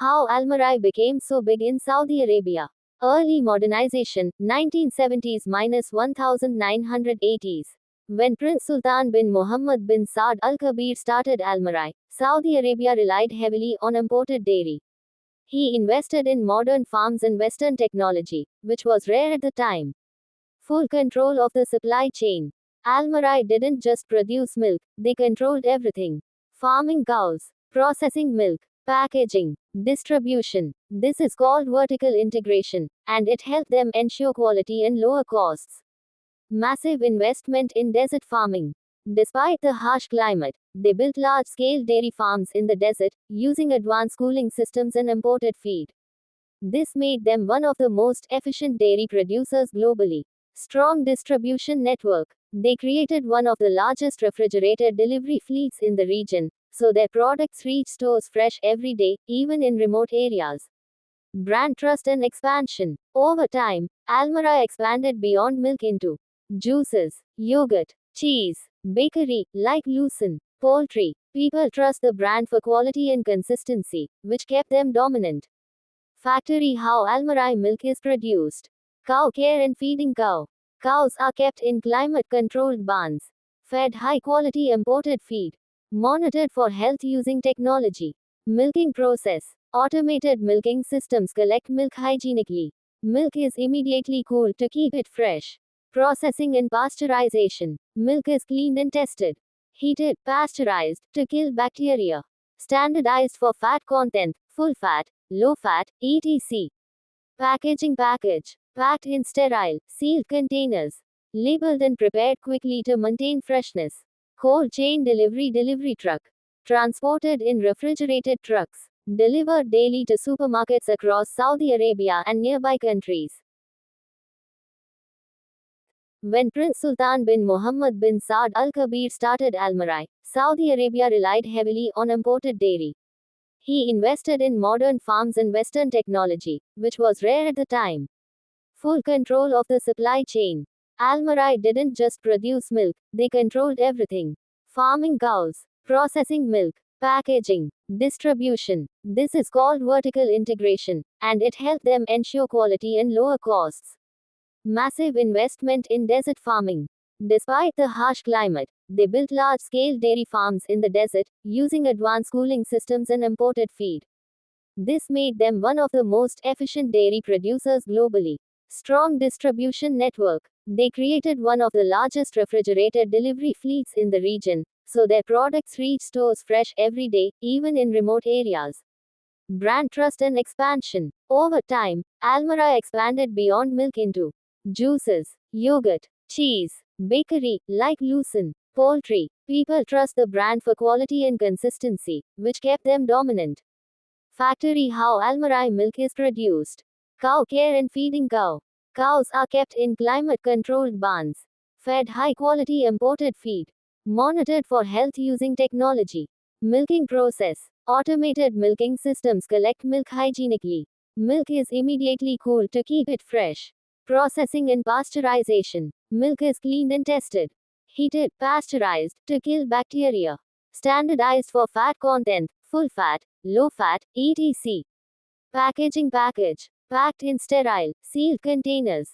How Almarai became so big in Saudi Arabia. Early modernization, 1970s-1980s. When Prince Sultan bin Muhammad bin Saad Al Kabir started Almarai, Saudi Arabia relied heavily on imported dairy. He invested in modern farms and Western technology, which was rare at the time. Full control of the supply chain. Almarai didn't just produce milk, they controlled everything. Farming cows, processing milk, packaging, distribution. This is called vertical integration, and it helped them ensure quality and lower costs. Massive investment in desert farming. Despite the harsh climate, they built large scale dairy farms in the desert, using advanced cooling systems and imported feed. This made them one of the most efficient dairy producers globally. Strong distribution network. They created one of the largest refrigerated delivery fleets in the region, so their products reach stores fresh every day, even in remote areas. Brand trust and expansion. Over time, Almarai expanded beyond milk into juices, yogurt, cheese, bakery, like Lucerne, poultry. People trust the brand for quality and consistency, which kept them dominant. Factory. How Almarai milk is produced. Cow care and feeding. Cows are kept in climate controlled barns, fed high quality imported feed, monitored for health using technology. Milking process. Automated milking systems collect milk hygienically. Milk is immediately cooled to keep it fresh. Processing and pasteurization. Milk is cleaned and tested. Heated, pasteurized, to kill bacteria. Standardized for fat content, full fat, low fat, etc. Packaging. Packed in sterile, sealed containers. Labeled and prepared quickly to maintain freshness. Cold chain delivery truck. Transported in refrigerated trucks. Delivered daily to supermarkets across Saudi Arabia and nearby countries. When Prince Sultan bin Muhammad bin Saad Al Kabir started Almarai, Saudi Arabia relied heavily on imported dairy. He invested in modern farms and Western technology, which was rare at the time. Full control of the supply chain. Almarai didn't just produce milk, they controlled everything. Farming cows, processing milk, packaging, distribution. This is called vertical integration, and it helped them ensure quality and lower costs. Massive investment in desert farming. Despite the harsh climate, they built large scale dairy farms in the desert, using advanced cooling systems and imported feed. This made them one of the most efficient dairy producers globally. Strong distribution network. They created one of the largest refrigerated delivery fleets in the region, so their products reach stores fresh every day, even in remote areas. Brand trust and expansion. Over time, Almarai expanded beyond milk into juices, yogurt, cheese, bakery, like Lucerne, poultry. People trust the brand for quality and consistency, which kept them dominant. Factory. How Almarai milk is produced. Cow care and feeding. Cows are kept in climate controlled barns, fed high quality imported feed, monitored for health using technology. Milking process. Automated milking systems collect milk hygienically. Milk is immediately cooled to keep it fresh. Processing and pasteurization. Milk is cleaned and tested. Heated, pasteurized, to kill bacteria. Standardized for fat content, full fat, low fat, etc. Packaging. Packed in sterile, sealed containers.